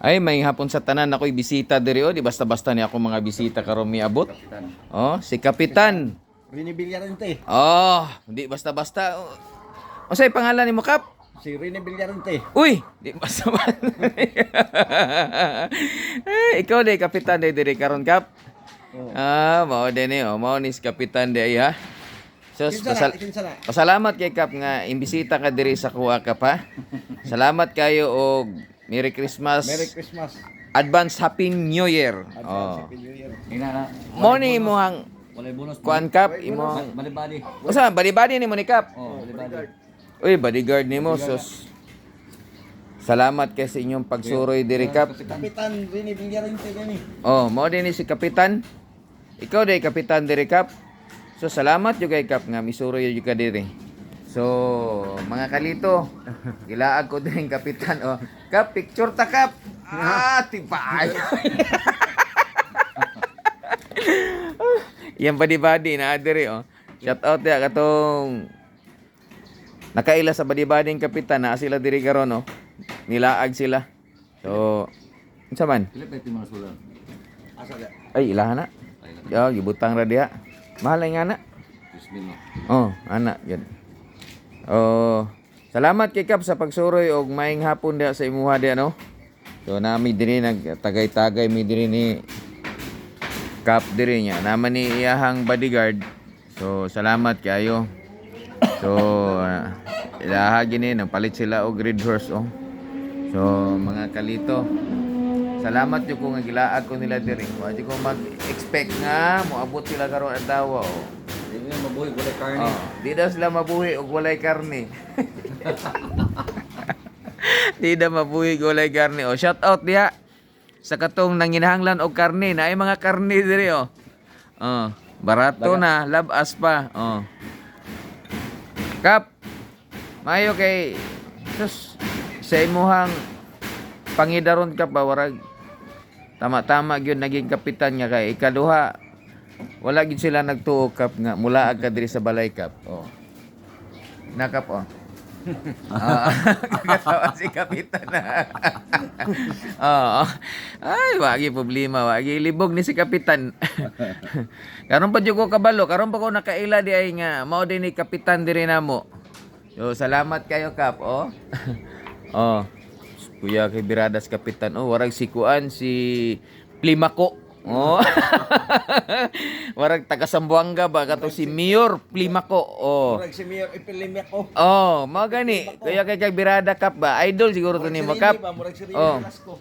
Ay, may hapon sa tanan ako'y bisita diri o. Di basta-basta ni ako mga bisita karon miabot. Oh, si Kapitan. Rene Villarente. Oh, di basta-basta. O say pangalan ni mo, Kap? Si Rene Villarente. Uy, di basta-basta. Ay, ikaw di Kapitan diri karon, Kap. Oh. Mao din eh, mao ni si Kapitan di ay ha. So, Kinsala. pasalamat kay Kap nga imbisita ka diri sa kuha Kap ha. Salamat kayo og Merry Christmas. Merry Christmas. Advance Happy New Year. Advance Happy New Year. Mo ni mo hang Walay bonus. kuan Kap imo. Bali-bali. Usa badi-badi ni mo ni Kap. Oh, bali-bali. Uy, bodyguard nimo sus. Salamat kay sa inyong pagsuroy diri Kap. Kapitan Rene Villarente gani. Oh, mao din ni si Kapitan. Ikaw day Kapitan diri Kap. So salamat jud kay Kap nga misuroy jud ka diri. So, mga kalito, gilaag ko din Kapitan. Oh, Kap, picture ta Kap. Tibay. Yan badi-badi na diri oh. Shout out ya katong nakaila sa badi-bading Kapitan na sila diri karon oh. Nilaag sila. So, unsa man? Pila pa ito mga sulan? Asa da? Ay, ilahan na. Yo, gibutang ra diha. Mahal nga na. Bismillah. Oh, anak yun. Oh, salamat kay Kap sa pagsuroy og maayong hapon diha sa imuha diha no. So nami diri nagtagay-tagay mi diri ni Kap diri niya. Naman ni iyahang bodyguard. So salamat kayo. So ilaha gini nagpalit sila og red horse oh. So mga kalito, salamat jud ko nga gilaag ko nila diri. Wa jud ko mag-expect nga moabot sila karon adlaw oh. Hindi na mabuhay, walay karne. Oh, di daw sila mabuhi og walay karne. Di daw mabuhi og walay karne. Oh, shout out diha sa katong nanginahanglan og karne. Naay mga karne diri oh. Oh, barato na, labas pa. Oh. Kap, mayo kay sus sa imuhang pangidaron ka ba warag tama-tama gyud naging kapitan nga kay ikaduha wala gid sila nagtuo Kap nga mula ka diri sa balay Kap. Oh. Nakap oh. Katawa si kapitan na. Oh. Ay, wagi problema, wagi libog ni si kapitan. Karon pa jud ko kabalo, karon pa ko nakaila di ay nga mao din ni kapitan diri namo. So salamat kayo Kap oh. Oh. Kuya kay Biradas kapitan oh, warag si kuan si Plimako. Oh. Warag taga Sambuanga ba kato si Mayor Plimako. Oh. Murag si Mayor Ipilimiako. Oh, mao gani. Kaya kay Birada Kap ba? Idol siguro to nimo Kap. Murag si Rene Oh. Velasco.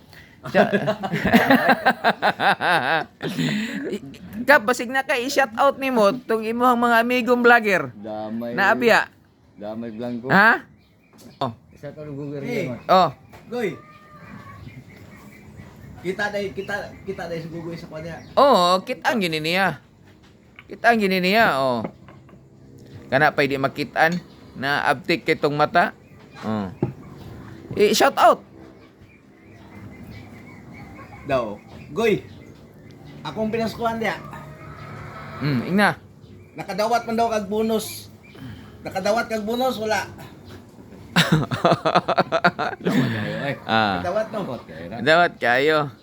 Kap basig na kay i-shout out nimo tong imong mga amigong vlogger. Damay. Naabiya. Damay blanco. Ha? Oh. Isa ka lugar Hey. naman. Oh. Goy. Kita dai sa gugoy sa kanya. Oh, kitang gini niya. Kitang gini niya, oh. Kana pa di makitaan na abtik kitong mata. Oh. I-shout out. Daw. Goy. Akong pinaskuhan dia. Ingna. Nakadawat man daw kag bonus. Nakadawat kag bonus wala. Ay. Ah. Nakadawat no. Kaya na. Dawat kayo.